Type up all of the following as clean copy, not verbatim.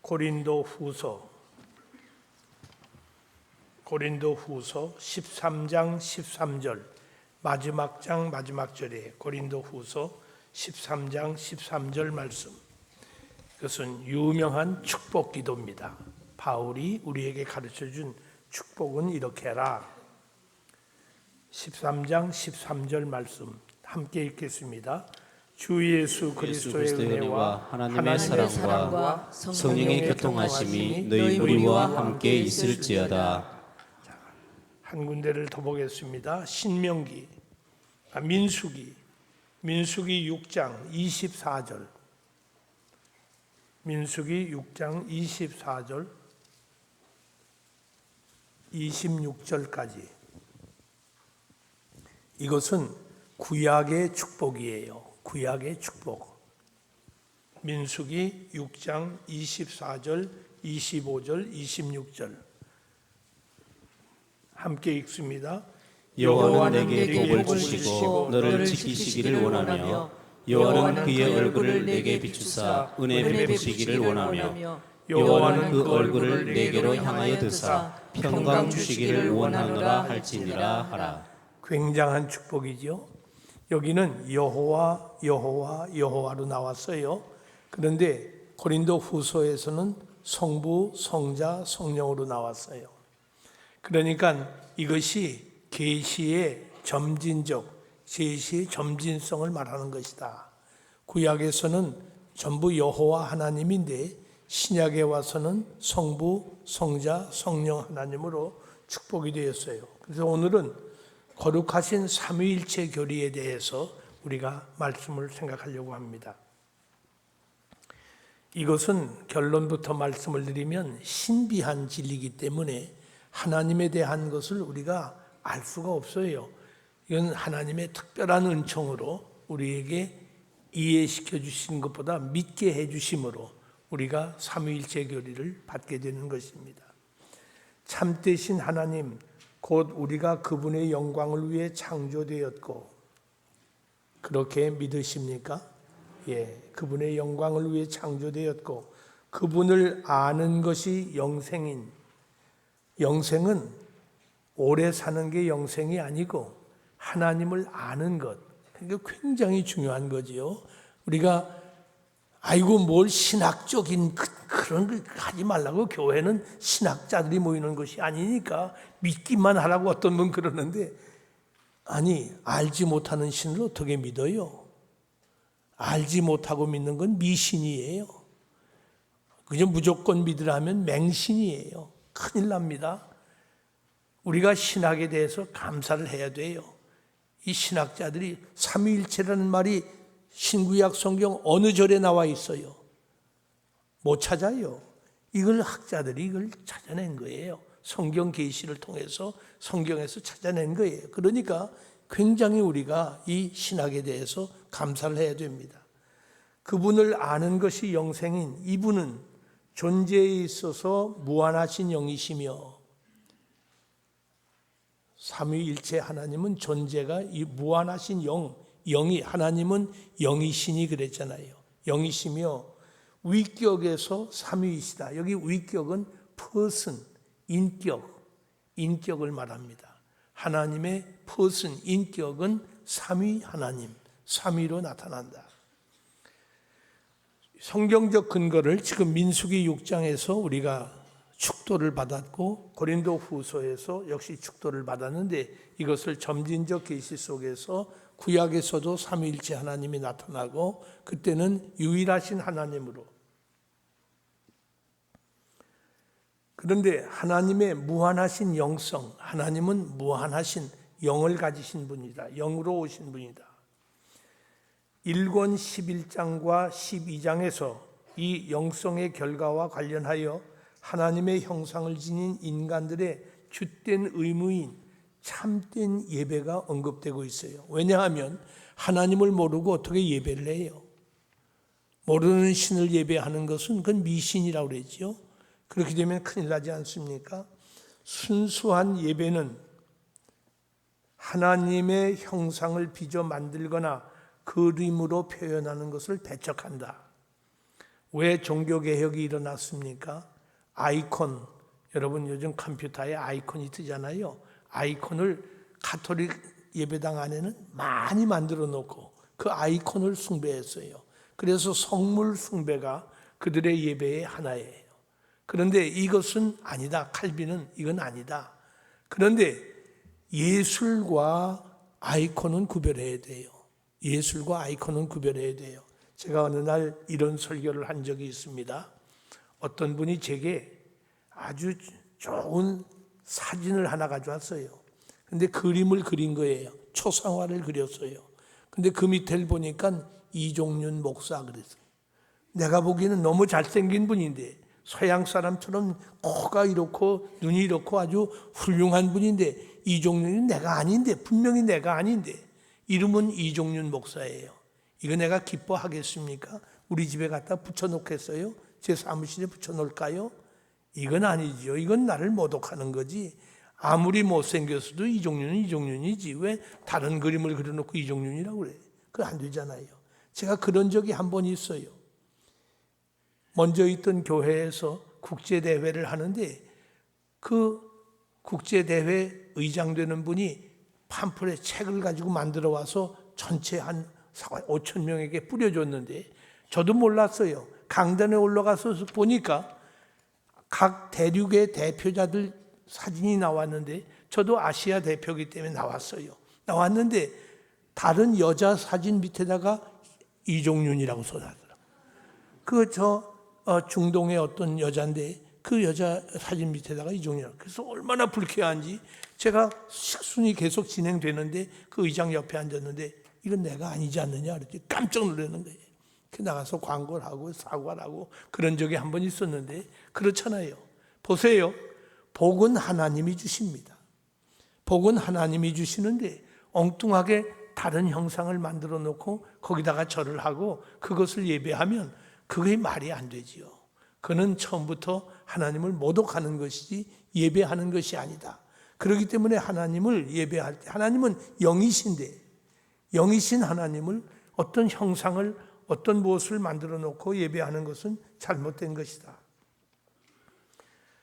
고린도후서 13장 13절 마지막 장 마지막 절에 고린도후서 13장 13절 말씀. 이것은 유명한 축복 기도입니다. 바울이 우리에게 가르쳐준 축복은 이렇게 해라. 13장 13절 말씀 함께 읽겠습니다. 주 예수 그리스도의 은혜와 하나님의 사랑과 성령의 교통하심이 너희 우리와 함께 있을지어다. 한 군데를 더 보겠습니다. 민수기 6장 24절. 민수기 6장 24절 26절까지. 이것은 구약의 축복이에요. 구약의 축복. 민수기 6장 24절, 25절, 26절 함께 읽습니다. 여호와는 내게 복을 주시고 너를 지키시기를 원하며 여호와는 그의 얼굴을 내게 비추사 은혜 베푸시기를 원하며 여호와는 그 얼굴을 내게로 향하여 드사 평강 주시기를 원하노라 할지니라 하라. 굉장한 축복이죠. 여기는 여호와로 나왔어요. 그런데 고린도 후서에서는 성부, 성자, 성령으로 나왔어요. 그러니까 이것이 계시의 점진성을 말하는 것이다. 구약에서는 전부 여호와 하나님인데 신약에 와서는 성부, 성자, 성령 하나님으로 축복이 되었어요. 그래서 오늘은 거룩하신 삼위일체 교리에 대해서 우리가 말씀을 생각하려고 합니다. 이것은 결론부터 말씀을 드리면 신비한 진리이기 때문에 하나님에 대한 것을 우리가 알 수가 없어요. 이건 하나님의 특별한 은총으로 우리에게 이해시켜 주신 것보다 믿게 해 주심으로 우리가 삼위일체 교리를 받게 되는 것입니다. 참되신 하나님, 곧 우리가 그분의 영광을 위해 창조되었고, 그렇게 믿으십니까? 예, 그분의 영광을 위해 창조되었고 그분을 아는 것이 영생은 오래 사는 게 영생이 아니고 하나님을 아는 것. 그러니까 굉장히 중요한 거지요. 우리가 뭘 신학적인 그런 거 하지 말라고. 교회는 신학자들이 모이는 것이 아니니까 믿기만 하라고 어떤 분 그러는데, 알지 못하는 신을 어떻게 믿어요? 알지 못하고 믿는 건 미신이에요. 그저 무조건 믿으라면 맹신이에요. 큰일 납니다. 우리가 신학에 대해서 감사를 해야 돼요. 이 신학자들이 삼위일체라는 말이 신구약 성경 어느 절에 나와 있어요? 못 찾아요. 학자들이 이걸 찾아낸 거예요. 성경 계시를 통해서 성경에서 찾아낸 거예요. 그러니까 굉장히 우리가 이 신학에 대해서 감사를 해야 됩니다. 그분을 아는 것이 영생인 이분은 존재에 있어서 무한하신 영이시며, 삼위일체 하나님은 존재가 이 무한하신 영이, 하나님은 영이시니 그랬잖아요. 영이시며 위격에서 삼위이시다. 여기 위격은 person, 인격을 말합니다. 하나님의 person, 인격은 삼위 하나님, 삼위로 나타난다. 성경적 근거를 지금 민수기 6장에서 우리가 축도를 받았고 고린도 후서에서 역시 축도를 받았는데, 이것을 점진적 계시 속에서 구약에서도 삼위일체 하나님이 나타나고 그때는 유일하신 하나님으로. 그런데 하나님의 무한하신 영성, 하나님은 무한하신 영을 가지신 분이다. 영으로 오신 분이다. 1권 11장과 12장에서 이 영성의 결과와 관련하여 하나님의 형상을 지닌 인간들의 주된 의무인 참된 예배가 언급되고 있어요. 왜냐하면 하나님을 모르고 어떻게 예배를 해요? 모르는 신을 예배하는 것은 그건 미신이라고 그랬죠. 그렇게 되면 큰일 나지 않습니까? 순수한 예배는 하나님의 형상을 빚어 만들거나 그림으로 표현하는 것을 배척한다. 왜 종교개혁이 일어났습니까? 아이콘, 여러분 요즘 컴퓨터에 아이콘이 뜨잖아요. 아이콘을 가톨릭 예배당 안에는 많이 만들어 놓고 그 아이콘을 숭배했어요. 그래서 성물 숭배가 그들의 예배의 하나예요. 그런데 이것은 아니다. 칼빈은 이건 아니다. 그런데 예술과 아이콘은 구별해야 돼요. 예술과 아이콘은 구별해야 돼요. 제가 어느 날 이런 설교를 한 적이 있습니다. 어떤 분이 제게 아주 좋은 사진을 하나 가져왔어요. 근데 그림을 그린 거예요. 초상화를 그렸어요. 근데 그 밑에를 보니까 이종윤 목사 그랬어요. 내가 보기에는 너무 잘생긴 분인데, 서양 사람처럼 코가 이렇고 눈이 이렇고 아주 훌륭한 분인데, 이종윤이 내가 아닌데, 분명히 내가 아닌데 이름은 이종윤 목사예요. 이거 내가 기뻐하겠습니까? 우리 집에 갖다 붙여놓겠어요? 제 사무실에 붙여놓을까요? 이건 아니죠. 이건 나를 모독하는 거지. 아무리 못생겼어도 이종윤은 이종윤이지. 왜 다른 그림을 그려놓고 이종윤이라고 그래? 그거 안 되잖아요. 제가 그런 적이 한 번 있어요. 먼저 있던 교회에서 국제대회를 하는데 그 국제대회 의장 되는 분이 팜플렛 책을 가지고 만들어 와서 전체 한 5천 명에게 뿌려줬는데 저도 몰랐어요. 강단에 올라가서 보니까 각 대륙의 대표자들 사진이 나왔는데 저도 아시아 대표이기 때문에 나왔는데 다른 여자 사진 밑에다가 이종윤이라고 써놨더라고요. 중동의 어떤 여자인데 그 여자 사진 밑에다가 이종윤. 그래서 얼마나 불쾌한지 제가 식순이 계속 진행되는데 그 의장 옆에 앉았는데 이건 내가 아니지 않느냐 그랬더니 깜짝 놀라는 거예요. 그 나가서 광고를 하고 사과를 하고 그런 적이 한 번 있었는데 그렇잖아요. 보세요. 복은 하나님이 주십니다. 복은 하나님이 주시는데 엉뚱하게 다른 형상을 만들어 놓고 거기다가 절을 하고 그것을 예배하면 그게 말이 안 되지요. 그는 처음부터 하나님을 모독하는 것이지 예배하는 것이 아니다. 그렇기 때문에 하나님을 예배할 때 하나님은 영이신데 영이신 하나님을 어떤 형상을 어떤 무엇을 만들어 놓고 예배하는 것은 잘못된 것이다.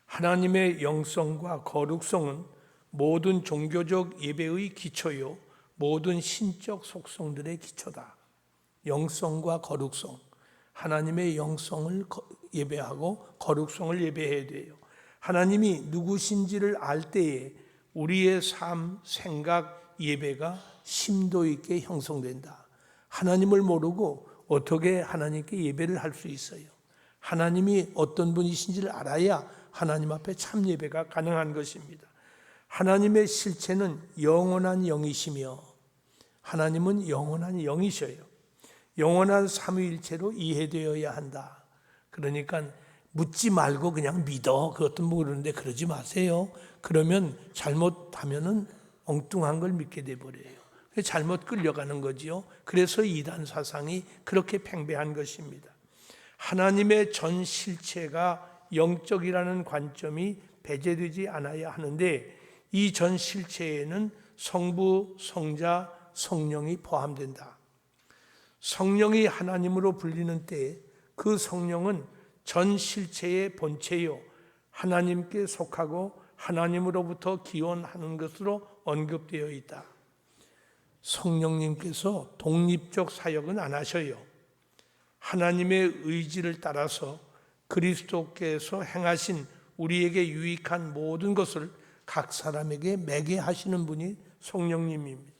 하나님의 영성과 거룩성은 모든 종교적 예배의 기초요 모든 신적 속성들의 기초다. 영성과 거룩성, 하나님의 영성을 예배하고 거룩성을 예배해야 돼요. 하나님이 누구신지를 알 때에 우리의 삶, 생각, 예배가 심도 있게 형성된다. 하나님을 모르고 어떻게 하나님께 예배를 할 수 있어요? 하나님이 어떤 분이신지를 알아야 하나님 앞에 참 예배가 가능한 것입니다. 하나님의 실체는 영원한 영이시며 하나님은 영원한 영이셔요. 영원한 삼위일체로 이해되어야 한다. 그러니까 묻지 말고 그냥 믿어. 그것도 모르는데 그러지 마세요. 그러면 잘못하면은 엉뚱한 걸 믿게 돼 버려요. 잘못 끌려가는 거지요. 그래서 이단 사상이 그렇게 팽배한 것입니다. 하나님의 전 실체가 영적이라는 관점이 배제되지 않아야 하는데 이 전 실체에는 성부, 성자, 성령이 포함된다. 성령이 하나님으로 불리는 때에 그 성령은 전 실체의 본체요 하나님께 속하고 하나님으로부터 기원하는 것으로 언급되어 있다. 성령님께서 독립적 사역은 안 하셔요. 하나님의 의지를 따라서 그리스도께서 행하신 우리에게 유익한 모든 것을 각 사람에게 매개하시는 분이 성령님입니다.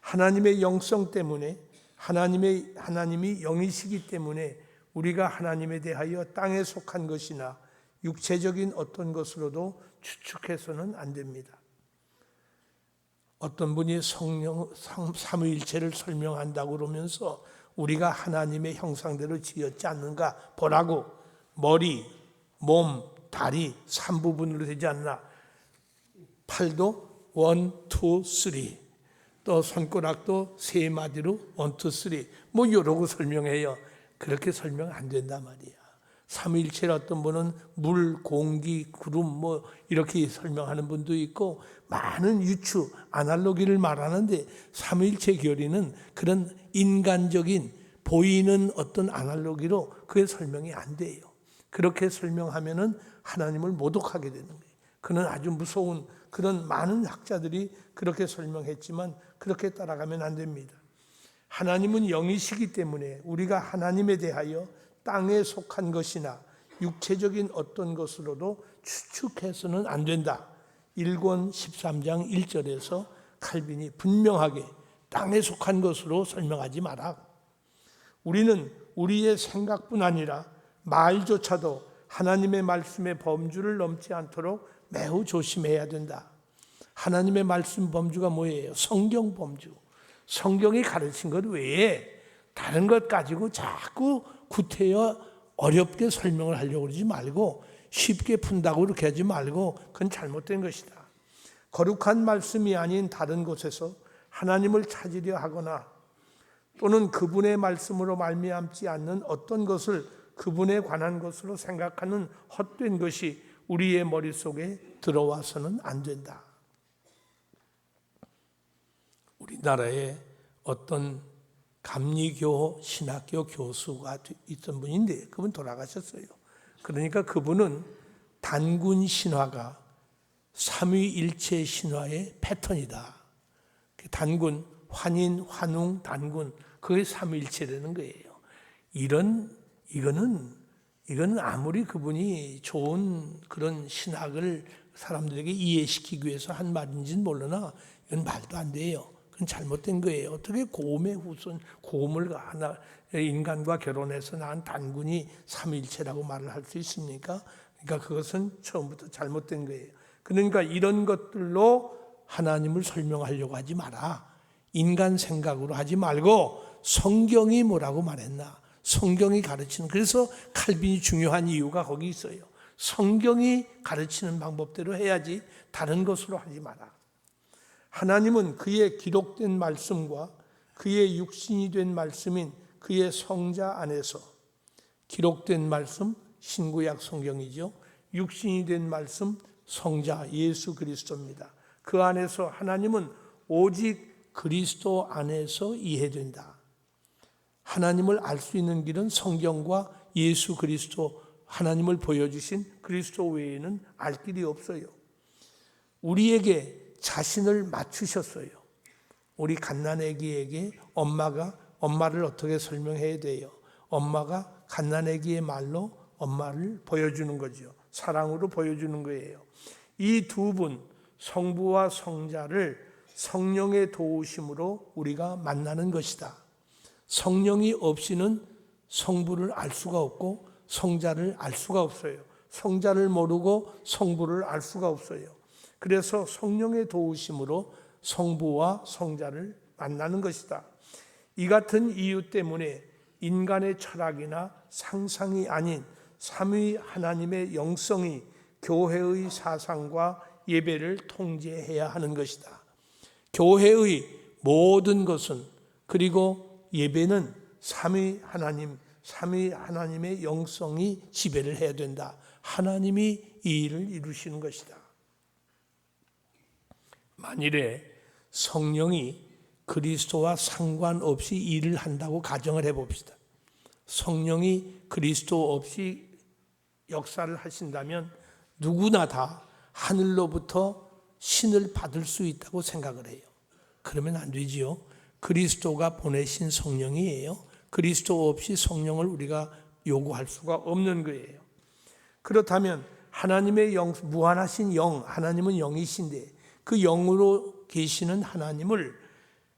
하나님의 영성 때문에 하나님이 영이시기 때문에 우리가 하나님에 대하여 땅에 속한 것이나 육체적인 어떤 것으로도 추측해서는 안 됩니다. 어떤 분이 성령 삼위일체를 설명한다고 그러면서 우리가 하나님의 형상대로 지었지 않는가 보라고 머리, 몸, 다리 3부분으로 되지 않나 팔도 1, 2, 3 또 손가락도 3마디로 1, 2, 3 뭐 이러고 설명해요. 그렇게 설명 안 된단 말이야. 삼위일체를 어떤 분은 물, 공기, 구름 뭐 이렇게 설명하는 분도 있고 많은 아날로기를 말하는데 삼위일체 교리는 그런 인간적인 보이는 어떤 아날로기로 그게 설명이 안 돼요. 그렇게 설명하면은 하나님을 모독하게 되는 거예요. 그는 아주 무서운 그런 많은 학자들이 그렇게 설명했지만 그렇게 따라가면 안 됩니다. 하나님은 영이시기 때문에 우리가 하나님에 대하여 땅에 속한 것이나 육체적인 어떤 것으로도 추측해서는 안 된다. 1권 13장 1절에서 칼빈이 분명하게 땅에 속한 것으로 설명하지 마라. 우리는 우리의 생각뿐 아니라 말조차도 하나님의 말씀의 범주를 넘지 않도록 매우 조심해야 된다. 하나님의 말씀 범주가 뭐예요? 성경 범주. 성경이 가르친 것 외에 다른 것 가지고 자꾸 구태여 어렵게 설명을 하려고 그러지 말고 쉽게 푼다고 그렇게 하지 말고 그건 잘못된 것이다. 거룩한 말씀이 아닌 다른 곳에서 하나님을 찾으려 하거나 또는 그분의 말씀으로 말미암지 않는 어떤 것을 그분에 관한 것으로 생각하는 헛된 것이 우리의 머릿속에 들어와서는 안 된다. 우리나라에 어떤 감리교 신학교 교수가 있던 분인데 그분 돌아가셨어요. 그러니까 그분은 단군 신화가 삼위일체 신화의 패턴이다. 단군, 환인, 환웅, 단군, 그게 삼위일체라는 거예요. 이거는 아무리 그분이 좋은 그런 신학을 사람들에게 이해시키기 위해서 한 말인지는 몰라나 이건 말도 안 돼요. 그건 잘못된 거예요. 어떻게 고음의 후손, 고음을 하나 인간과 결혼해서 낳은 단군이 삼위일체라고 말을 할 수 있습니까? 그러니까 그것은 처음부터 잘못된 거예요. 그러니까 이런 것들로 하나님을 설명하려고 하지 마라. 인간 생각으로 하지 말고 성경이 뭐라고 말했나? 성경이 가르치는, 그래서 칼빈이 중요한 이유가 거기 있어요. 성경이 가르치는 방법대로 해야지 다른 것으로 하지 마라. 하나님은 그의 기록된 말씀과 그의 육신이 된 말씀인 그의 성자 안에서, 기록된 말씀 신구약 성경이죠. 육신이 된 말씀 성자 예수 그리스도입니다. 그 안에서 하나님은 오직 그리스도 안에서 이해된다. 하나님을 알 수 있는 길은 성경과 예수 그리스도, 하나님을 보여주신 그리스도 외에는 알 길이 없어요. 우리에게 자신을 맞추셨어요. 우리 갓난아기에게 엄마를 어떻게 설명해야 돼요? 엄마가 갓난아기의 말로 엄마를 보여주는 거죠. 사랑으로 보여주는 거예요. 이 두 분, 성부와 성자를 성령의 도우심으로 우리가 만나는 것이다. 성령이 없이는 성부를 알 수가 없고 성자를 알 수가 없어요. 성자를 모르고 성부를 알 수가 없어요. 그래서 성령의 도우심으로 성부와 성자를 만나는 것이다. 이 같은 이유 때문에 인간의 철학이나 상상이 아닌 삼위 하나님의 영성이 교회의 사상과 예배를 통제해야 하는 것이다. 교회의 모든 것은, 그리고 예배는 삼위 하나님의 영성이 지배를 해야 된다. 하나님이 이 일을 이루시는 것이다. 만일에 성령이 그리스도와 상관없이 일을 한다고 가정을 해봅시다. 성령이 그리스도 없이 역사를 하신다면 누구나 다 하늘로부터 신을 받을 수 있다고 생각을 해요. 그러면 안 되지요. 그리스도가 보내신 성령이에요. 그리스도 없이 성령을 우리가 요구할 수가 없는 거예요. 그렇다면 하나님의 영, 무한하신 영, 하나님은 영이신데 그 영으로 계시는 하나님을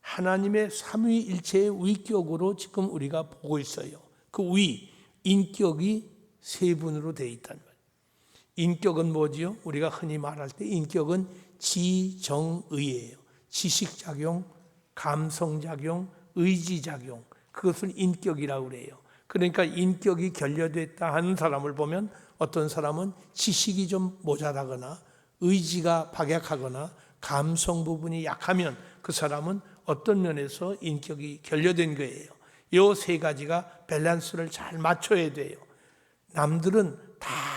하나님의 삼위일체의 위격으로 지금 우리가 보고 있어요. 그 인격이 세 분으로 되어 있단 말이에요. 인격은 뭐지요? 우리가 흔히 말할 때 인격은 지정의예요. 지식작용, 감성작용, 의지작용, 그것을 인격이라고 그래요. 그러니까 인격이 결여됐다 하는 사람을 보면 어떤 사람은 지식이 좀 모자라거나 의지가 박약하거나 감성 부분이 약하면 그 사람은 어떤 면에서 인격이 결여된 거예요. 이 세 가지가 밸런스를 잘 맞춰야 돼요. 남들은 다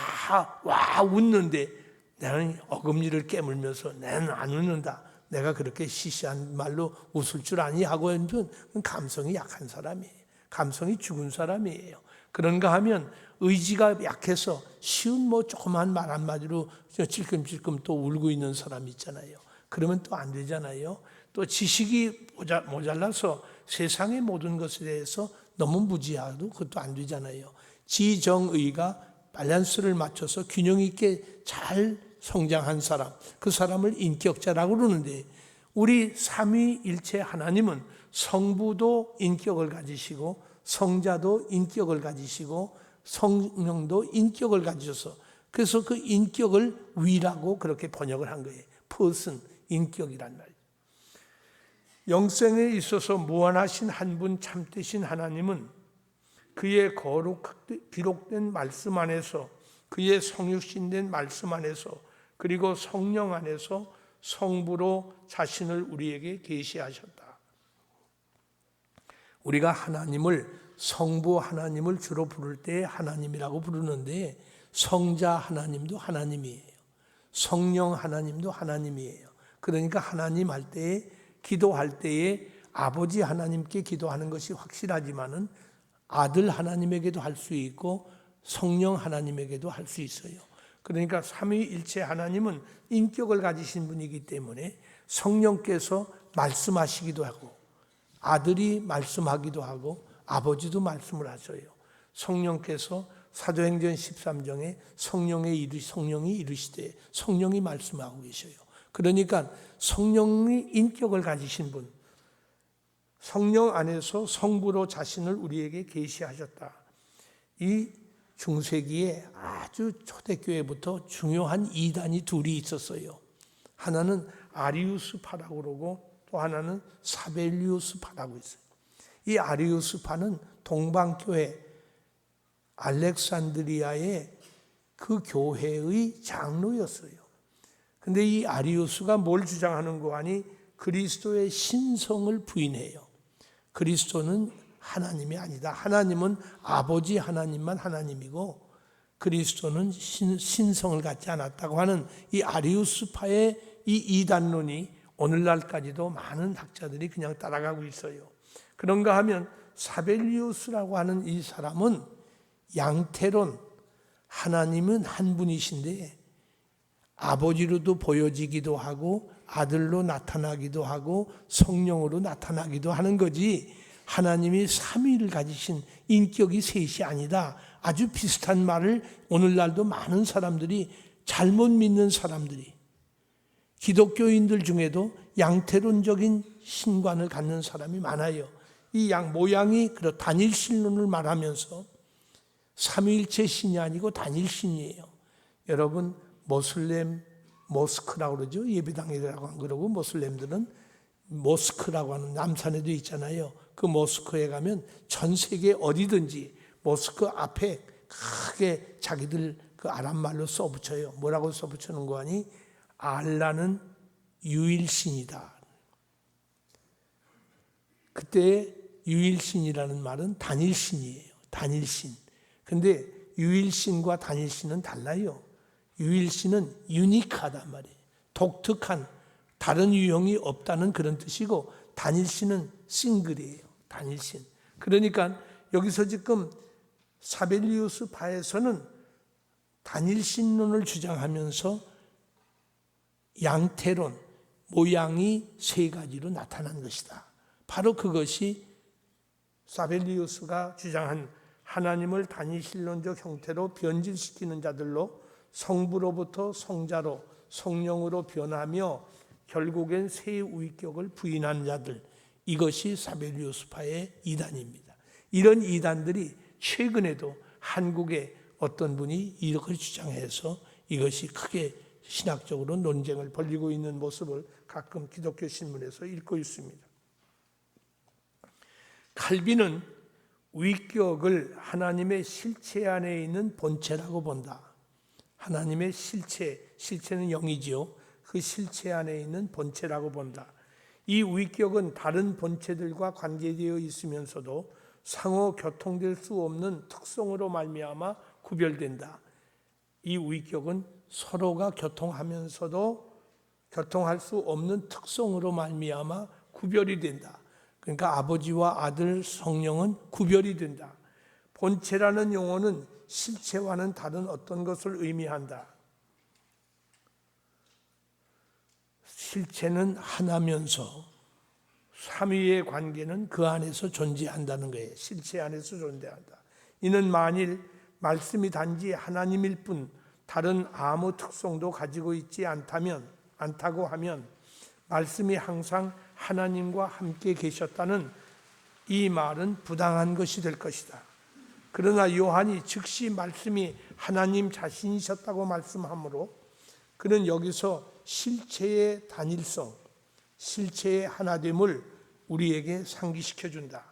와 웃는데 나는 어금니를 깨물면서 나는 안 웃는다. 내가 그렇게 시시한 말로 웃을 줄 아니 하고 하면 감성이 약한 사람이에요. 감성이 죽은 사람이에요. 그런가 하면 의지가 약해서 쉬운 조그만 말 한마디로 찔끔찔끔 또 울고 있는 사람 있잖아요. 그러면 또 안 되잖아요. 또 지식이 모자라서 세상의 모든 것에 대해서 너무 무지하도 그것도 안 되잖아요. 지정의가 밸런스를 맞춰서 균형 있게 잘 성장한 사람, 그 사람을 인격자라고 그러는데, 우리 삼위일체 하나님은 성부도 인격을 가지시고 성자도 인격을 가지시고 성령도 인격을 가지셔서, 그래서 그 인격을 위라고 그렇게 번역을 한 거예요. person, 인격이란 말이에요. 영생에 있어서 무한하신 한 분 참되신 하나님은 그의 거룩 기록된 말씀 안에서, 그의 성육신된 말씀 안에서, 그리고 성령 안에서 성부로 자신을 우리에게 계시하셨다. 우리가 하나님을, 성부 하나님을 주로 부를 때 하나님이라고 부르는데, 성자 하나님도 하나님이에요. 성령 하나님도 하나님이에요. 그러니까 하나님 할 때에, 기도할 때에 아버지 하나님께 기도하는 것이 확실하지만은 아들 하나님에게도 할 수 있고 성령 하나님에게도 할 수 있어요. 그러니까 삼위일체 하나님은 인격을 가지신 분이기 때문에 성령께서 말씀하시기도 하고, 아들이 말씀하기도 하고, 아버지도 말씀을 하셔요. 성령께서 사도행전 13장에 성령이 이르시되 성령이 말씀하고 계셔요. 그러니까 성령이 인격을 가지신 분, 성령 안에서 성부로 자신을 우리에게 계시하셨다. 이 중세기에 아주 초대교회부터 중요한 이단이 둘이 있었어요. 하나는 아리우스파라고 그러고 또 하나는 사벨리우스파라고 있어요. 이 아리우스파는 동방교회 알렉산드리아의 그 교회의 장로였어요. 근데 이 아리우스가 뭘 주장하는 거 아니? 그리스도의 신성을 부인해요. 그리스도는 하나님이 아니다. 하나님은 아버지 하나님만 하나님이고 그리스도는 신성을 갖지 않았다고 하는 이 아리우스파의 이 이단론이 오늘날까지도 많은 학자들이 그냥 따라가고 있어요. 그런가 하면 사벨리우스라고 하는 이 사람은 양태론, 하나님은 한 분이신데 아버지로도 보여지기도 하고 아들로 나타나기도 하고 성령으로 나타나기도 하는 거지, 하나님이 삼위를 가지신 인격이 셋이 아니다. 아주 비슷한 말을 오늘날도 많은 사람들이, 잘못 믿는 사람들이, 기독교인들 중에도 양태론적인 신관을 갖는 사람이 많아요. 이 모양이 단일신론을 말하면서 삼위일체 신이 아니고 단일신이에요. 여러분, 모스크라고 그러죠. 예배당이라고 그러고, 모슬렘들은 모스크라고 하는 남산에도 있잖아요. 그 모스크에 가면 전 세계 어디든지 모스크 앞에 크게 자기들 그 아랍말로 써붙여요. 뭐라고 써붙여는 거 아니? 알라는 유일신이다. 그때 유일신이라는 말은 단일신이에요. 단일신. 근데 유일신과 단일신은 달라요. 유일신은 유니크하단 말이에요. 독특한, 다른 유형이 없다는 그런 뜻이고, 단일신은 싱글이에요. 단일신. 그러니까 여기서 지금 사벨리우스 파에서는 단일신론을 주장하면서 양태론, 모양이 세 가지로 나타난 것이다. 바로 그것이 사벨리우스가 주장한 하나님을 단일신론적 형태로 변질시키는 자들로 성부로부터 성자로 성령으로 변하며 결국엔 새 위격을 부인한 자들, 이것이 사벨리우스파의 이단입니다. 이런 이단들이 최근에도 한국에 어떤 분이 이렇게 주장해서 이것이 크게 신학적으로 논쟁을 벌이고 있는 모습을 가끔 기독교 신문에서 읽고 있습니다. 칼빈은 위격을 하나님의 실체 안에 있는 본체라고 본다. 하나님의 실체는 영이지요. 그 실체 안에 있는 본체라고 본다. 이 위격은 다른 본체들과 관계되어 있으면서도 상호 교통될 수 없는 특성으로 말미암아 구별된다. 이 위격은 서로가 교통하면서도 교통할 수 없는 특성으로 말미암아 구별이 된다. 그러니까 아버지와 아들, 성령은 구별이 된다. 본체라는 용어는 실체와는 다른 어떤 것을 의미한다. 실체는 하나면서 삼위의 관계는 그 안에서 존재한다는 거예요. 실체 안에서 존재한다. 이는 만일 말씀이 단지 하나님일 뿐 다른 아무 특성도 가지고 있지 않다고 하면 말씀이 항상 하나님과 함께 계셨다는 이 말은 부당한 것이 될 것이다. 그러나 요한이 즉시 말씀이 하나님 자신이셨다고 말씀하므로 그는 여기서 실체의 단일성, 실체의 하나됨을 우리에게 상기시켜 준다.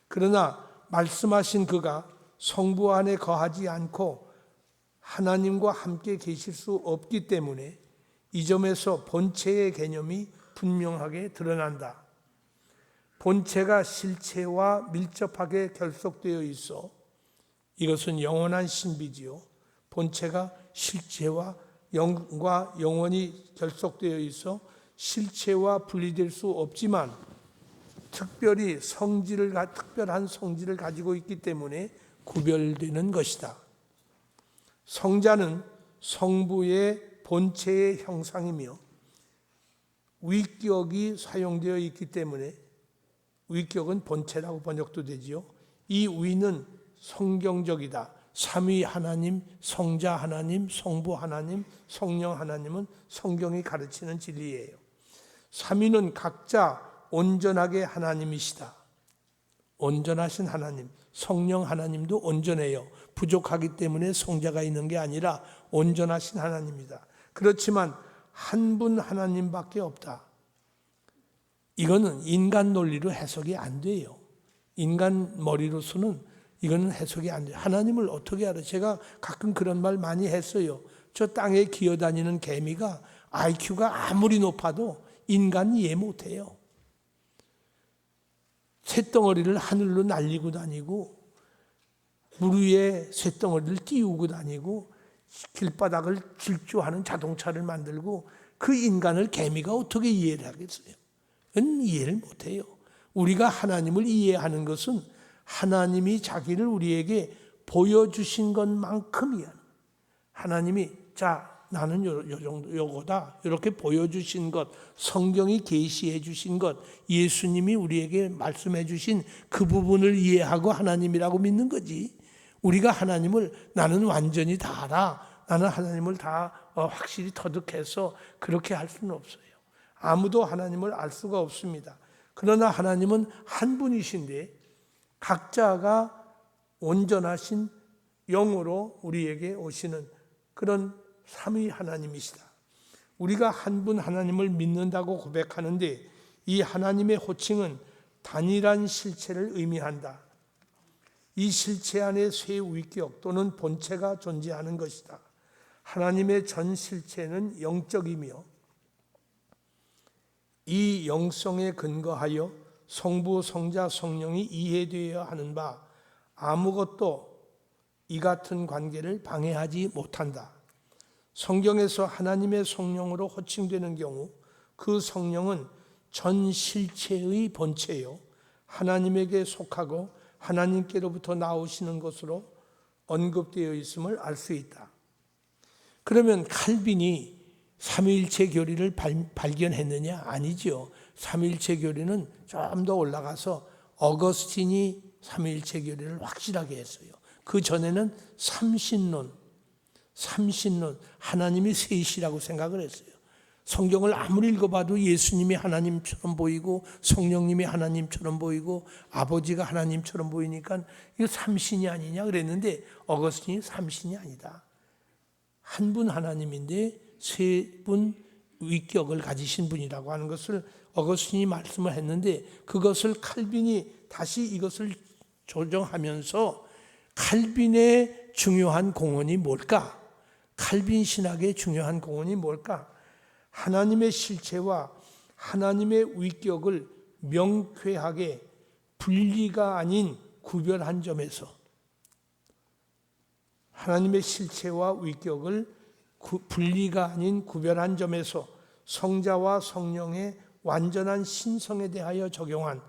그러나 말씀하신 그가 성부 안에 거하지 않고 하나님과 함께 계실 수 없기 때문에 이 점에서 본체의 개념이 분명하게 드러난다. 본체가 실체와 밀접하게 결속되어 있어 이것은 영원한 신비지요. 본체가 실체와 영과 영원히 결속되어 있어 실체와 분리될 수 없지만 특별한 성질을 가지고 있기 때문에 구별되는 것이다. 성자는 성부의 본체의 형상이며 위격이 사용되어 있기 때문에 위격은 본체라고 번역도 되지요. 이 위는 성경적이다. 삼위 하나님, 성자 하나님, 성부 하나님, 성령 하나님은 성경이 가르치는 진리예요. 삼위는 각자 온전하게 하나님이시다. 온전하신 하나님, 성령 하나님도 온전해요. 부족하기 때문에 성자가 있는 게 아니라 온전하신 하나님이다. 그렇지만 한 분 하나님밖에 없다. 이거는 인간 논리로 해석이 안 돼요. 인간 머리로서는 이거는 해석이 안 돼요. 하나님을 어떻게 알아? 제가 가끔 그런 말 많이 했어요. 저 땅에 기어다니는 개미가 IQ가 아무리 높아도 인간이 이해 못해요. 쇳덩어리를 하늘로 날리고 다니고 물 위에 쇳덩어리를 띄우고 다니고 길바닥을 질주하는 자동차를 만들고 그 인간을 개미가 어떻게 이해를 하겠어요? 그건 이해를 못해요. 우리가 하나님을 이해하는 것은 하나님이 자기를 우리에게 보여주신 것만큼이야. 하나님이 나는 요거다 이렇게 보여주신 것, 성경이 계시해 주신 것, 예수님이 우리에게 말씀해 주신 그 부분을 이해하고 하나님이라고 믿는 거지. 우리가 하나님을 나는 완전히 다 알아, 나는 하나님을 다 확실히 터득해서 그렇게 할 수는 없어요. 아무도 하나님을 알 수가 없습니다. 그러나 하나님은 한 분이신데 각자가 온전하신 영으로 우리에게 오시는 그런 삼위 하나님이시다. 우리가 한 분 하나님을 믿는다고 고백하는데 이 하나님의 호칭은 단일한 실체를 의미한다. 이 실체 안에 세 위격 또는 본체가 존재하는 것이다. 하나님의 전 실체는 영적이며 이 영성에 근거하여 성부, 성자, 성령이 이해되어야 하는 바 아무것도 이 같은 관계를 방해하지 못한다. 성경에서 하나님의 성령으로 호칭되는 경우 그 성령은 전 실체의 본체요 하나님에게 속하고 하나님께로부터 나오시는 것으로 언급되어 있음을 알 수 있다. 그러면 칼빈이 삼위일체 교리를 발견했느냐? 아니죠. 삼위일체 교리는 좀 더 올라가서 어거스틴이 삼위일체 교리를 확실하게 했어요. 그 전에는 삼신론, 하나님이 셋이라고 생각을 했어요. 성경을 아무리 읽어봐도 예수님이 하나님처럼 보이고 성령님이 하나님처럼 보이고 아버지가 하나님처럼 보이니까 이거 삼신이 아니냐 그랬는데 어거스틴이 삼신이 아니다. 한 분 하나님인데 세 분 위격을 가지신 분이라고 하는 것을 어거스틴이 말씀을 했는데 그것을 칼빈이 다시 이것을 조정하면서 칼빈의 중요한 공헌이 뭘까? 칼빈 신학의 중요한 공헌이 뭘까? 하나님의 실체와 하나님의 위격을 명쾌하게 분리가 아닌 구별한 점에서 하나님의 실체와 위격을 분리가 아닌 구별한 점에서 성자와 성령의 완전한 신성에 대하여 적용한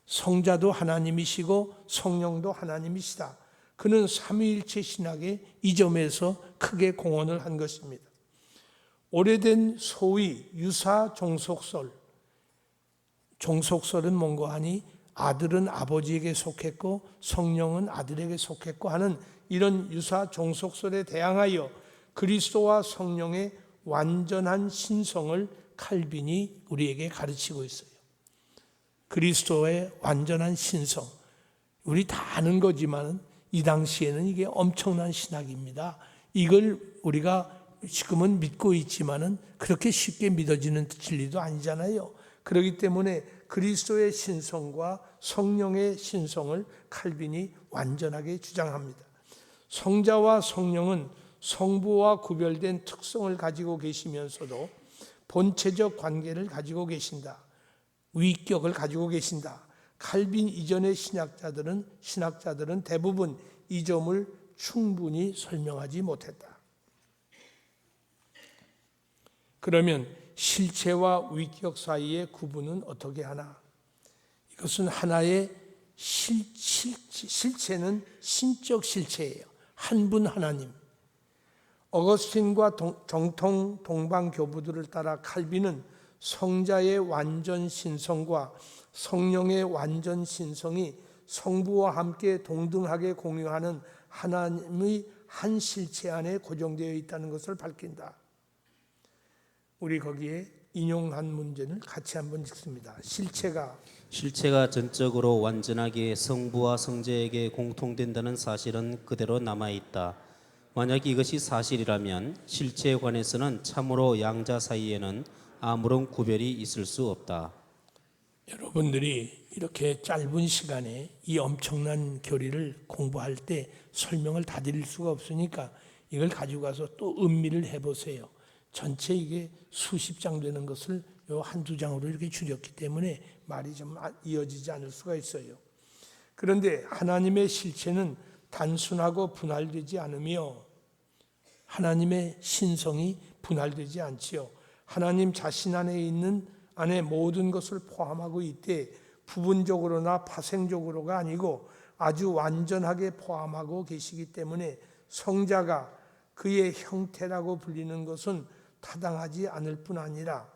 성자도 하나님이시고 성령도 하나님이시다. 그는 삼위일체 신학의 이 점에서 크게 공헌을 한 것입니다. 오래된 소위 유사 종속설, 종속설은 뭔가 하니 아들은 아버지에게 속했고 성령은 아들에게 속했고 하는 이런 유사 종속설에 대항하여 그리스도와 성령의 완전한 신성을 칼빈이 우리에게 가르치고 있어요. 그리스도의 완전한 신성, 우리 다 아는 거지만 이 당시에는 이게 엄청난 신학입니다. 이걸 우리가 지금은 믿고 있지만은 그렇게 쉽게 믿어지는 진리도 아니잖아요. 그렇기 때문에 그리스도의 신성과 성령의 신성을 칼빈이 완전하게 주장합니다. 성자와 성령은 성부와 구별된 특성을 가지고 계시면서도 본체적 관계를 가지고 계신다. 위격을 가지고 계신다. 칼빈 이전의 신학자들은 대부분 이 점을 충분히 설명하지 못했다. 그러면 실체와 위격 사이의 구분은 어떻게 하나? 이것은 하나의 실체는 신적 실체예요. 한 분 하나님. 어거스틴과 정통 동방 교부들을 따라 칼빈은 성자의 완전 신성과 성령의 완전 신성이 성부와 함께 동등하게 공유하는 하나님의 한 실체 안에 고정되어 있다는 것을 밝힌다. 우리 거기에 인용한 문제를 같이 한번 읽습니다. 실체가 전적으로 완전하게 성부와 성자에게 공통된다는 사실은 그대로 남아있다. 만약 이것이 사실이라면 실체에 관해서는 참으로 양자 사이에는 아무런 구별이 있을 수 없다. 여러분들이 이렇게 짧은 시간에 이 엄청난 교리를 공부할 때 설명을 다 드릴 수가 없으니까 이걸 가지고 가서 또 음미를 해보세요. 전체 이게 수십 장 되는 것을 요 한두 장으로 이렇게 줄였기 때문에 말이 좀 이어지지 않을 수가 있어요. 그런데 하나님의 실체는 단순하고 분할되지 않으며 하나님의 신성이 분할되지 않지요. 하나님 자신 안에 모든 것을 포함하고 있되 부분적으로나 파생적으로가 아니고 아주 완전하게 포함하고 계시기 때문에 성자가 그의 형태라고 불리는 것은 타당하지 않을 뿐 아니라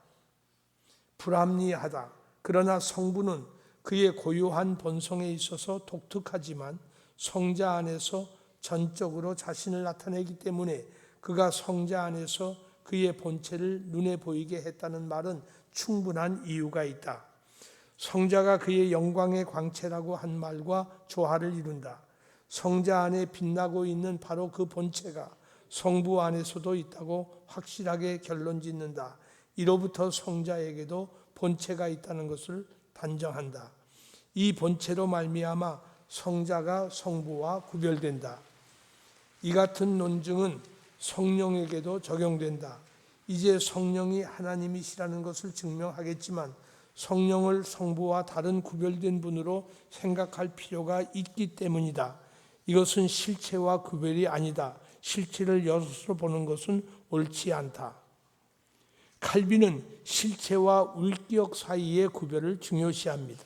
불합리하다. 그러나 성부는 그의 고유한 본성에 있어서 독특하지만 성자 안에서 전적으로 자신을 나타내기 때문에 그가 성자 안에서 그의 본체를 눈에 보이게 했다는 말은 충분한 이유가 있다. 성자가 그의 영광의 광채라고 한 말과 조화를 이룬다. 성자 안에 빛나고 있는 바로 그 본체가 성부 안에서도 있다고 확실하게 결론짓는다. 이로부터 성자에게도 본체가 있다는 것을 단정한다. 이 본체로 말미암아 성자가 성부와 구별된다. 이 같은 논증은 성령에게도 적용된다. 이제 성령이 하나님이시라는 것을 증명하겠지만 성령을 성부와 다른 구별된 분으로 생각할 필요가 있기 때문이다. 이것은 실체와 구별이 아니다. 실체를 여섯으로 보는 것은 옳지 않다. 칼빈은 실체와 위격 사이의 구별을 중요시합니다.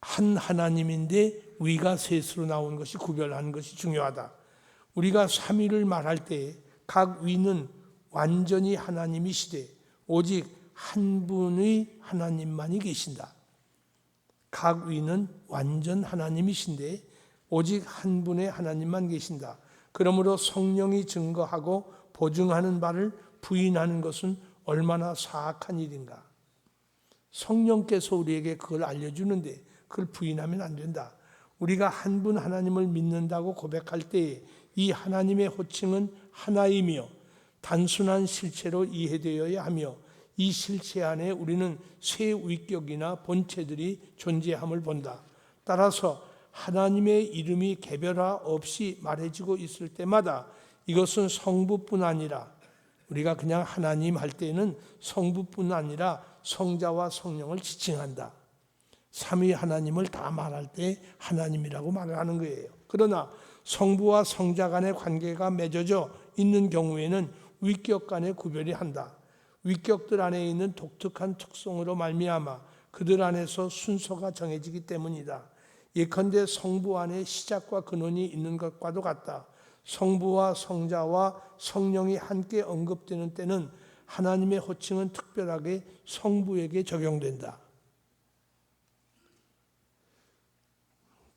한 하나님인데 위가 셋으로 나온 것이 구별하는 것이 중요하다. 우리가 삼위를 말할 때 각 위는 완전히 하나님이시되 오직 한 분의 하나님만이 계신다. 각 위는 완전 하나님이신데 오직 한 분의 하나님만 계신다. 그러므로 성령이 증거하고 보증하는 바를 부인하는 것은 얼마나 사악한 일인가. 성령께서 우리에게 그걸 알려주는데 그걸 부인하면 안 된다. 우리가 한 분 하나님을 믿는다고 고백할 때에 이 하나님의 호칭은 하나이며 단순한 실체로 이해되어야 하며 이 실체 안에 우리는 세 위격이나 본체들이 존재함을 본다. 따라서 하나님의 이름이 개별화 없이 말해지고 있을 때마다 이것은 성부뿐 아니라 우리가 그냥 하나님 할 때는 성부뿐 아니라 성자와 성령을 지칭한다. 삼위 하나님을 다 말할 때 하나님이라고 말을 하는 거예요. 그러나 성부와 성자 간의 관계가 맺어져 있는 경우에는 위격 간의 구별이 한다. 위격들 안에 있는 독특한 특성으로 말미암아 그들 안에서 순서가 정해지기 때문이다. 예컨대 성부 안에 시작과 근원이 있는 것과도 같다. 성부와 성자와 성령이 함께 언급되는 때는 하나님의 호칭은 특별하게 성부에게 적용된다.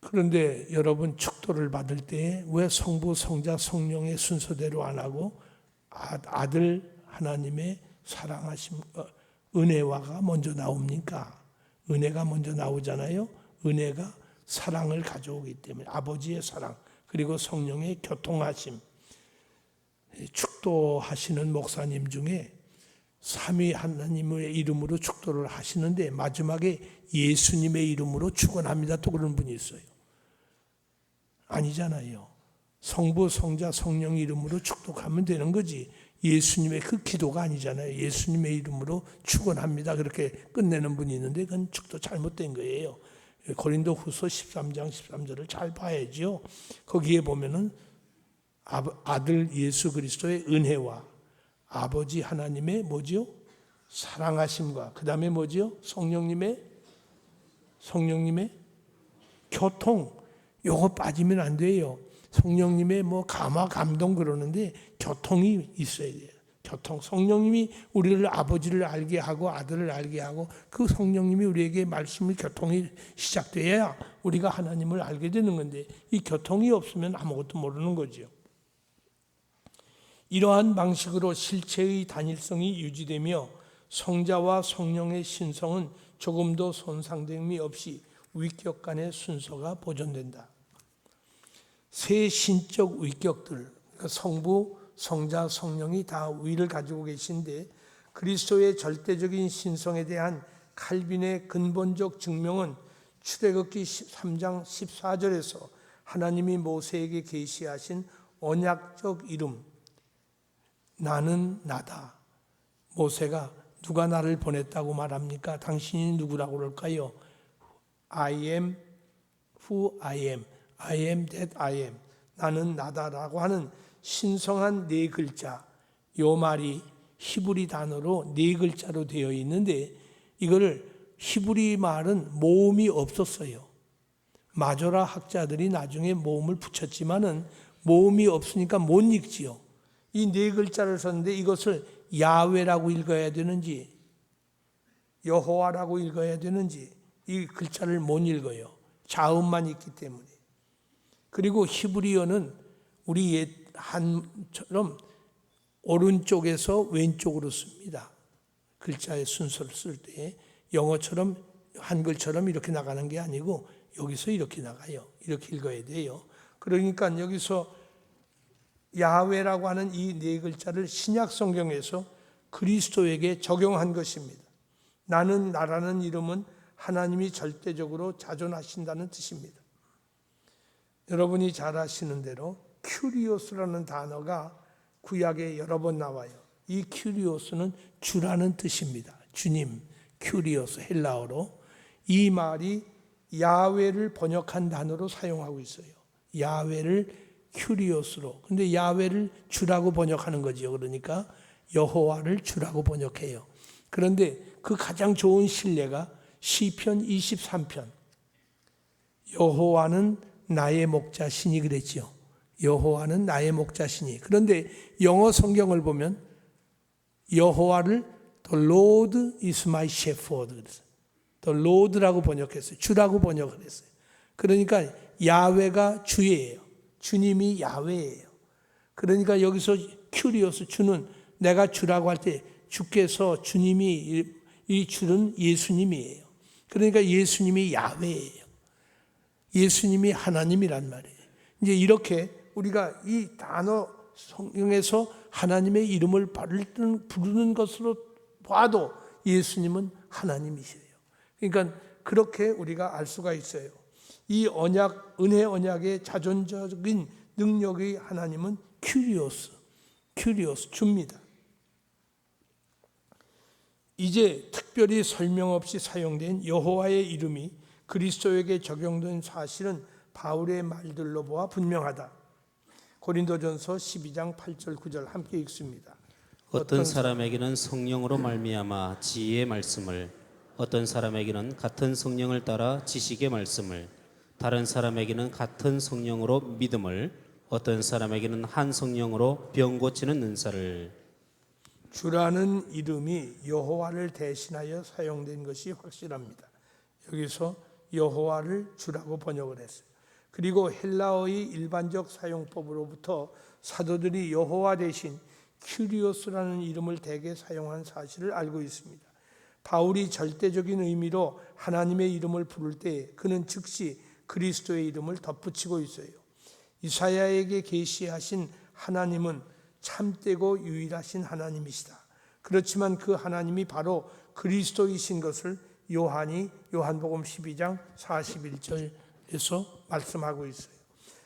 그런데 여러분 축도를 받을 때 왜 성부, 성자, 성령의 순서대로 안 하고 아들 하나님의 사랑하심, 은혜와가 먼저 나옵니까? 은혜가 먼저 나오잖아요. 은혜가 사랑을 가져오기 때문에 아버지의 사랑 그리고 성령의 교통하심. 축도하시는 목사님 중에 삼위 하나님의 이름으로 축도를 하시는데 마지막에 예수님의 이름으로 축원합니다 또 그런 분이 있어요. 아니잖아요. 성부, 성자, 성령 이름으로 축도하면 되는 거지. 예수님의 그 기도가 아니잖아요. 예수님의 이름으로 축원합니다 그렇게 끝내는 분이 있는데 그건 축도 잘못된 거예요. 고린도 후서 13장 13절을 잘 봐야죠. 거기에 보면은 아들 예수 그리스도의 은혜와 아버지 하나님의 뭐지요? 사랑하심과 그 다음에 뭐지요? 성령님의 교통. 요거 빠지면 안 돼요. 성령님의 뭐 감화 감동 그러는데 교통이 있어야 돼요. 교통. 성령님이 우리를 아버지를 알게 하고 아들을 알게 하고 그 성령님이 우리에게 말씀을 교통이 시작돼야 우리가 하나님을 알게 되는 건데 이 교통이 없으면 아무것도 모르는 거죠. 이러한 방식으로 실체의 단일성이 유지되며 성자와 성령의 신성은 조금도 손상됨이 없이 위격 간의 순서가 보존된다. 세 신적 위격들, 성부, 성자, 성령이 다 위를 가지고 계신데 그리스도의 절대적인 신성에 대한 칼빈의 근본적 증명은 출애굽기 3장 14절에서 하나님이 모세에게 계시하신 언약적 이름 나는 나다. 모세가 누가 나를 보냈다고 말합니까? 당신이 누구라고 그럴까요? I am who I am. I am that I am. 나는 나다라고 하는 신성한 네 글자. 요 말이 히브리 단어로 네 글자로 되어 있는데 이거를 히브리 말은 모음이 없었어요. 마조라 학자들이 나중에 모음을 붙였지만은 모음이 없으니까 못 읽지요. 이 네 글자를 썼는데 이것을 야훼라고 읽어야 되는지 여호와라고 읽어야 되는지 이 글자를 못 읽어요. 자음만 있기 때문에. 그리고 히브리어는 우리 옛 한처럼 오른쪽에서 왼쪽으로 씁니다. 글자의 순서를 쓸 때 영어처럼 한글처럼 이렇게 나가는 게 아니고 여기서 이렇게 나가요. 이렇게 읽어야 돼요. 그러니까 여기서 야훼라고 하는 이 네 글자를 신약 성경에서 그리스도에게 적용한 것입니다. 나는 나라는 이름은 하나님이 절대적으로 자존하신다는 뜻입니다. 여러분이 잘 아시는 대로 큐리오스라는 단어가 구약에 여러 번 나와요. 이 큐리오스는 주라는 뜻입니다. 주님, 큐리오스 헬라어로. 이 말이 야훼를 번역한 단어로 사용하고 있어요. 야훼를 큐리오스로. 근데 야훼를 주라고 번역하는 거죠. 그러니까 여호와를 주라고 번역해요. 그런데 그 가장 좋은 신뢰가 시편 23편. 여호와는 나의 목자시니 그랬죠. 여호와는 나의 목자시니. 그런데 영어 성경을 보면 여호와를 The Lord is my shepherd 그랬어요. The Lord라고 번역했어요. 주라고 번역을 했어요. 그러니까 야훼가 주예요. 주님이 야훼예요. 그러니까 여기서 큐리오스 주는 내가 주라고 할 때 주께서 주님이 이 주는 예수님이에요. 그러니까 예수님이 야훼예요. 예수님이 하나님이란 말이에요. 이제 이렇게 우리가 이 단어 성경에서 하나님의 이름을 부르는 것으로 봐도 예수님은 하나님이세요. 그러니까 그렇게 우리가 알 수가 있어요. 이 언약, 은혜 언약의 자존적인 능력의 하나님은 큐리오스, 줍니다. 이제 특별히 설명 없이 사용된 여호와의 이름이 그리스도에게 적용된 사실은 바울의 말들로 보아 분명하다. 고린도전서 12장 8절 9절 함께 읽습니다. 어떤 사람에게는 성령으로 말미암아 지혜의 말씀을, 어떤 사람에게는 같은 성령을 따라 지식의 말씀을, 다른 사람에게는 같은 성령으로 믿음을, 어떤 사람에게는 한 성령으로 병 고치는 은사를. 주라는 이름이 여호와를 대신하여 사용된 것이 확실합니다. 여기서 여호와를 주라고 번역을 했어요. 그리고 헬라어의 일반적 사용법으로부터 사도들이 여호와 대신 큐리오스라는 이름을 대개 사용한 사실을 알고 있습니다. 바울이 절대적인 의미로 하나님의 이름을 부를 때 그는 즉시 그리스도의 이름을 덧붙이고 있어요. 이사야에게 계시하신 하나님은 참되고 유일하신 하나님이시다. 그렇지만 그 하나님이 바로 그리스도이신 것을 요한이 요한복음 12장 41절에서 말씀하고 있어요.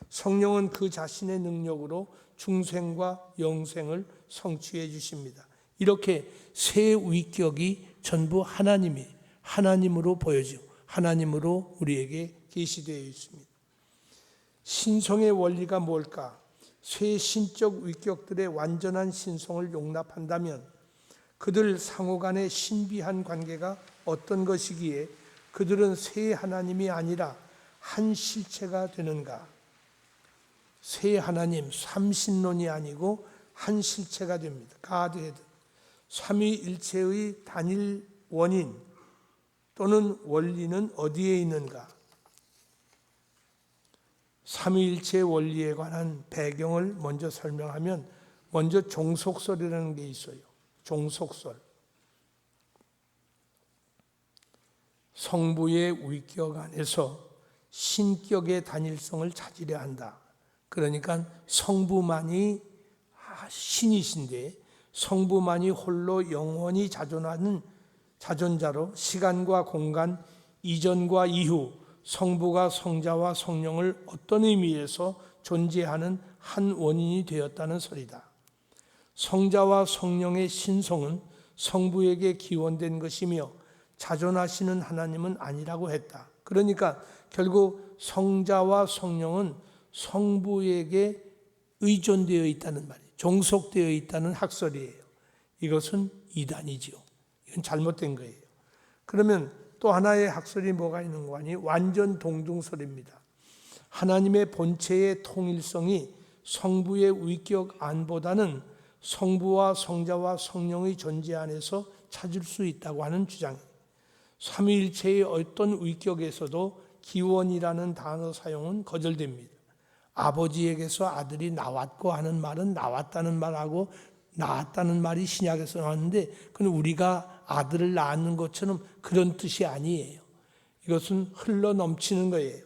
성령은 그 자신의 능력으로 중생과 영생을 성취해 주십니다. 이렇게 세 위격이 전부 하나님으로 보여지고 하나님으로 우리에게 계시되어 있습니다. 신성의 원리가 뭘까? 세 신적 위격들의 완전한 신성을 용납한다면 그들 상호 간의 신비한 관계가 어떤 것이기에 그들은 세 하나님이 아니라 한 실체가 되는가? 세 하나님, 삼신론이 아니고 한 실체가 됩니다. 가드헤드. 삼위일체의 단일 원인 또는 원리는 어디에 있는가? 삼위일체 원리에 관한 배경을 먼저 설명하면 먼저 종속설이라는 게 있어요. 종속설. 성부의 위격 안에서 신격의 단일성을 찾으려 한다. 그러니까 성부만이 신이신데 성부만이 홀로 영원히 자존하는 자존자로 시간과 공간, 이전과 이후 성부가 성자와 성령을 어떤 의미에서 존재하는 한 원인이 되었다는 설이다. 성자와 성령의 신성은 성부에게 기원된 것이며 자존하시는 하나님은 아니라고 했다. 그러니까 결국 성자와 성령은 성부에게 의존되어 있다는 말이에요. 종속되어 있다는 학설이에요. 이것은 이단이지요. 이건 잘못된 거예요. 그러면 또 하나의 학설이 뭐가 있는 거 아니? 완전 동등설입니다. 하나님의 본체의 통일성이 성부의 위격 안보다는 성부와 성자와 성령의 존재 안에서 찾을 수 있다고 하는 주장이에요. 삼위일체의 어떤 위격에서도 기원이라는 단어 사용은 거절됩니다. 아버지에게서 아들이 나왔고 하는 말은 나왔다는 말하고 낳았다는 말이 신약에서 나왔는데 그건 우리가 아들을 낳는 것처럼 그런 뜻이 아니에요. 이것은 흘러 넘치는 거예요.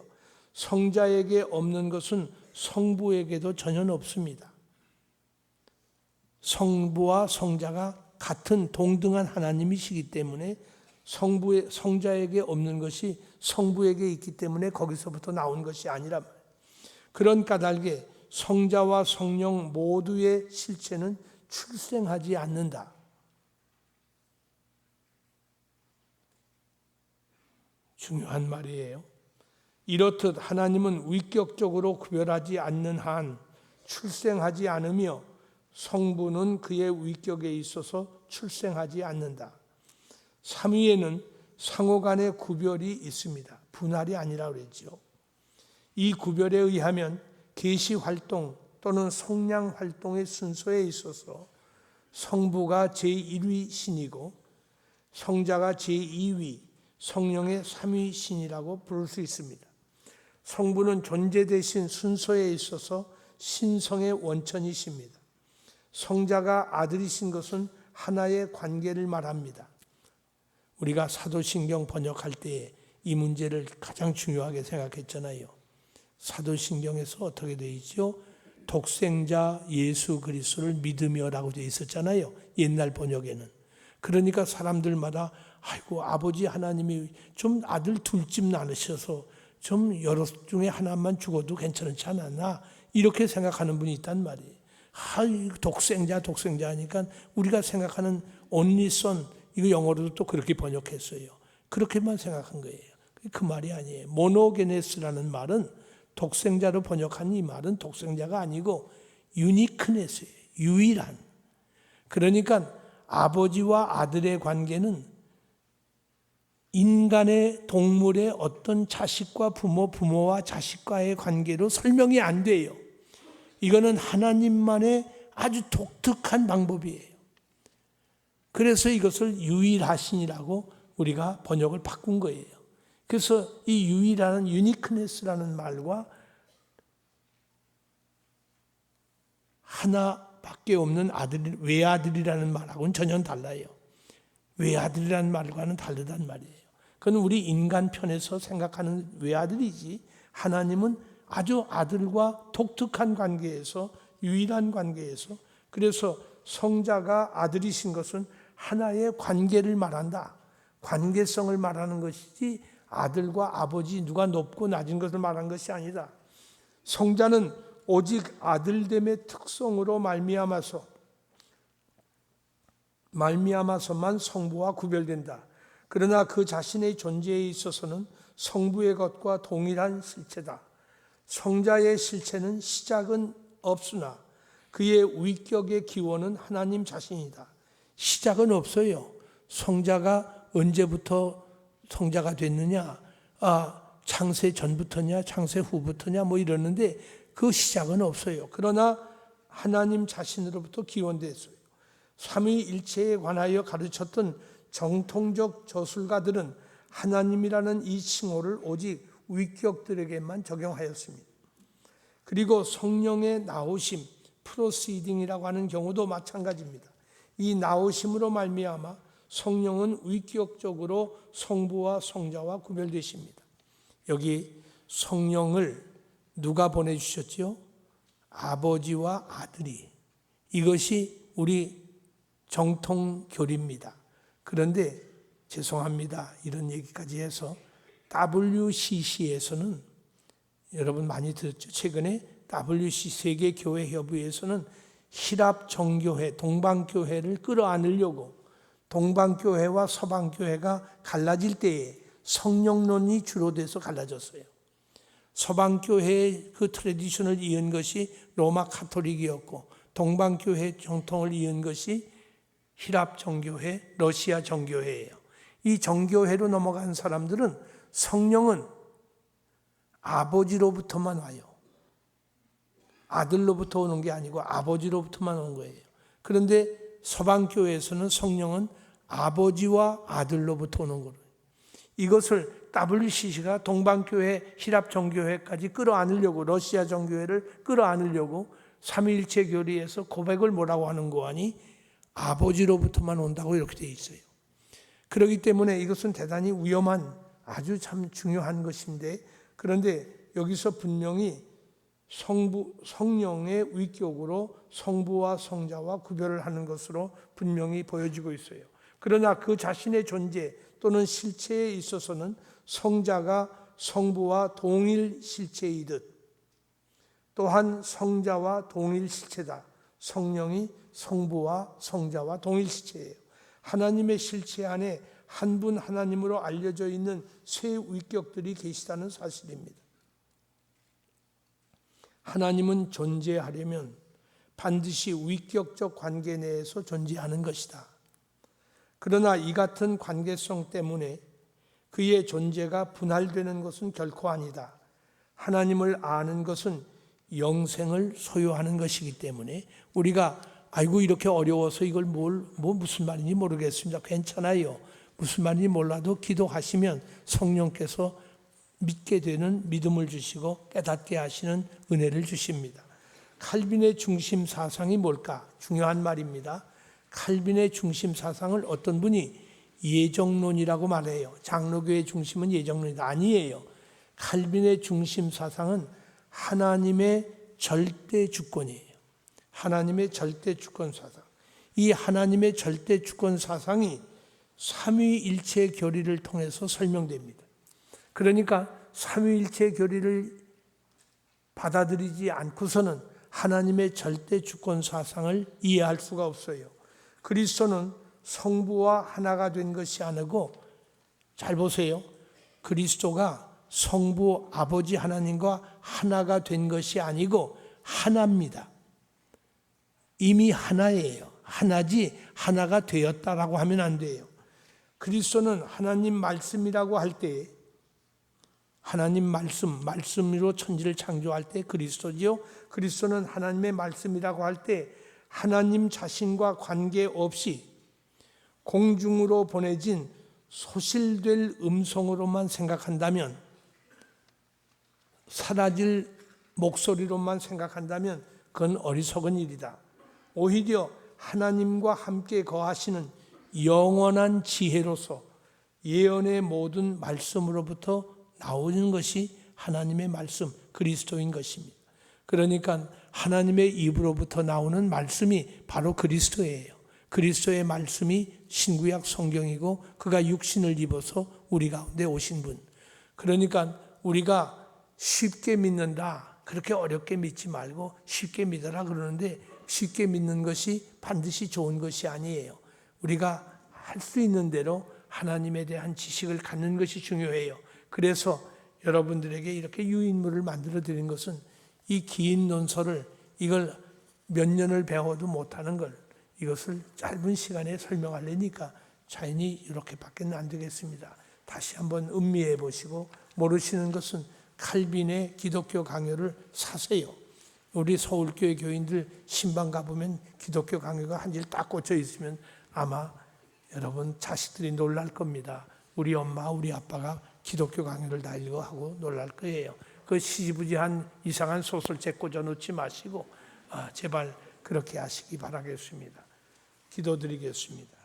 성자에게 없는 것은 성부에게도 전혀 없습니다. 성부와 성자가 같은 동등한 하나님이시기 때문에 성자에게 없는 것이 성부에게 있기 때문에 거기서부터 나온 것이 아니라 말이에요. 그런 까닭에 성자와 성령 모두의 실체는 출생하지 않는다. 중요한 말이에요. 이렇듯 하나님은 위격적으로 구별하지 않는 한 출생하지 않으며 성부는 그의 위격에 있어서 출생하지 않는다. 삼위에는 상호 간의 구별이 있습니다. 분할이 아니라 그랬죠. 이 구별에 의하면 계시 활동 또는 성량 활동의 순서에 있어서 성부가 제1위 신이고 성자가 제2위, 성령의 3위 신이라고 부를 수 있습니다. 성부는 존재 대신 순서에 있어서 신성의 원천이십니다. 성자가 아들이신 것은 하나의 관계를 말합니다. 우리가 사도신경 번역할 때 이 문제를 가장 중요하게 생각했잖아요. 사도신경에서 어떻게 되어 있죠? 독생자 예수 그리스도를 믿으며라고 되어 있었잖아요. 옛날 번역에는. 그러니까 사람들마다 아이고 아버지 하나님이 좀 아들 둘집 나누셔서 좀 여러 중에 하나만 죽어도 괜찮지 않았나 이렇게 생각하는 분이 있단 말이에요. 독생자 하니까 우리가 생각하는 only son 이거 영어로도 또 그렇게 번역했어요. 그렇게만 생각한 거예요. 그 말이 아니에요. 모노게네스라는 말은 독생자로 번역한 이 말은 독생자가 아니고 유니크네스예요. 유일한. 그러니까 아버지와 아들의 관계는 인간의 동물의 어떤 자식과 부모, 부모와 자식과의 관계로 설명이 안 돼요. 이거는 하나님만의 아주 독특한 방법이에요. 그래서 이것을 유일하신이라고 우리가 번역을 바꾼 거예요. 그래서 이 유일한 유니크네스라는 말과 하나밖에 없는 아들, 외아들이라는 말하고는 전혀 달라요. 외아들이라는 말과는 다르단 말이에요. 그건 우리 인간 편에서 생각하는 외아들이지, 하나님은 아주 아들과 독특한 관계에서, 유일한 관계에서, 그래서 성자가 아들이신 것은 하나의 관계를 말한다. 관계성을 말하는 것이지 아들과 아버지 누가 높고 낮은 것을 말하는 것이 아니다. 성자는 오직 아들됨의 특성으로 말미암아서만 성부와 구별된다. 그러나 그 자신의 존재에 있어서는 성부의 것과 동일한 실체다. 성자의 실체는 시작은 없으나 그의 위격의 기원은 하나님 자신이다. 시작은 없어요. 성자가 언제부터 성자가 됐느냐, 창세 전부터냐, 창세 후부터냐 뭐 이러는데 그 시작은 없어요. 그러나 하나님 자신으로부터 기원됐어요. 삼위일체에 관하여 가르쳤던 정통적 저술가들은 하나님이라는 이 칭호를 오직 위격들에게만 적용하였습니다. 그리고 성령의 나오심, 프로시딩이라고 하는 경우도 마찬가지입니다. 이 나오심으로 말미암아 성령은 위격적으로 성부와 성자와 구별되십니다. 여기 성령을 누가 보내주셨지요? 아버지와 아들이. 이것이 우리 정통교리입니다. 그런데 죄송합니다. 이런 얘기까지 해서 WCC에서는 여러분 많이 들었죠? 최근에 WCC 세계교회협의회에서는 히랍 정교회, 동방교회를 끌어안으려고 동방교회와 서방교회가 갈라질 때에 성령론이 주로 돼서 갈라졌어요. 서방교회의 그 트래디션을 이은 것이 로마 카톨릭이었고 동방교회 정통을 이은 것이 히랍 정교회, 러시아 정교회예요. 이 정교회로 넘어간 사람들은 성령은 아버지로부터만 와요. 아들로부터 오는 게 아니고 아버지로부터만 온 거예요. 그런데 서방교회에서는 성령은 아버지와 아들로부터 오는 거예요. 이것을 WCC가 동방교회, 히랍 정교회까지 끌어안으려고, 러시아 정교회를 끌어안으려고 삼위일체 교리에서 고백을 뭐라고 하는 거 아니? 아버지로부터만 온다고 이렇게 되어 있어요. 그렇기 때문에 이것은 대단히 위험한, 아주 참 중요한 것인데, 그런데 여기서 분명히 성령의 위격으로 성부와 성자와 구별을 하는 것으로 분명히 보여지고 있어요. 그러나 그 자신의 존재 또는 실체에 있어서는 성자가 성부와 동일 실체이듯 또한 성자와 동일 실체다. 성령이 성부와 성자와 동일 실체예요. 하나님의 실체 안에 한 분 하나님으로 알려져 있는 세 위격들이 계시다는 사실입니다. 하나님은 존재하려면 반드시 위격적 관계 내에서 존재하는 것이다. 그러나 이 같은 관계성 때문에 그의 존재가 분할되는 것은 결코 아니다. 하나님을 아는 것은 영생을 소유하는 것이기 때문에 우리가 아이고 이렇게 어려워서 이걸 무슨 말인지 모르겠습니다. 괜찮아요. 무슨 말인지 몰라도 기도하시면 성령께서 믿게 되는 믿음을 주시고 깨닫게 하시는 은혜를 주십니다. 칼빈의 중심 사상이 뭘까? 중요한 말입니다. 칼빈의 중심 사상을 어떤 분이 예정론이라고 말해요. 장로교의 중심은 예정론이다. 아니에요. 칼빈의 중심 사상은 하나님의 절대 주권이에요. 하나님의 절대 주권 사상. 이 하나님의 절대 주권 사상이 삼위일체 교리를 통해서 설명됩니다. 그러니까 삼위일체 교리를 받아들이지 않고서는 하나님의 절대 주권 사상을 이해할 수가 없어요. 그리스도는 성부와 하나가 된 것이 아니고, 잘 보세요. 그리스도가 성부 아버지 하나님과 하나가 된 것이 아니고 하나입니다. 이미 하나예요. 하나지 하나가 되었다라고 하면 안 돼요. 그리스도는 하나님 말씀이라고 할 때, 하나님 말씀으로 천지를 창조할 때 그리스도지요. 그리스도는 하나님의 말씀이라고 할 때 하나님 자신과 관계없이 공중으로 보내진 소실될 음성으로만 생각한다면, 사라질 목소리로만 생각한다면 그건 어리석은 일이다. 오히려 하나님과 함께 거하시는 영원한 지혜로서 예언의 모든 말씀으로부터 나오는 것이 하나님의 말씀, 그리스도인 것입니다. 그러니까 하나님의 입으로부터 나오는 말씀이 바로 그리스도예요. 그리스도의 말씀이 신구약 성경이고 그가 육신을 입어서 우리 가운데 오신 분. 그러니까 우리가 쉽게 믿는다, 그렇게 어렵게 믿지 말고 쉽게 믿어라 그러는데, 쉽게 믿는 것이 반드시 좋은 것이 아니에요. 우리가 할 수 있는 대로 하나님에 대한 지식을 갖는 것이 중요해요. 그래서 여러분들에게 이렇게 유인물을 만들어 드린 것은 이 긴 논설을, 이걸 몇 년을 배워도 못하는 걸 이것을 짧은 시간에 설명하려니까 자연히 이렇게밖에 안 되겠습니다. 다시 한번 음미해 보시고, 모르시는 것은 칼빈의 기독교 강요를 사세요. 우리 서울교회 교인들 신방 가보면 기독교 강요가 한 줄 딱 꽂혀 있으면 아마 여러분 자식들이 놀랄 겁니다. 우리 엄마 우리 아빠가 기독교 강요를 다 읽어하고 놀랄 거예요. 그 시지부지한 이상한 소설책 꽂아놓지 마시고 제발 그렇게 하시기 바라겠습니다. 기도드리겠습니다.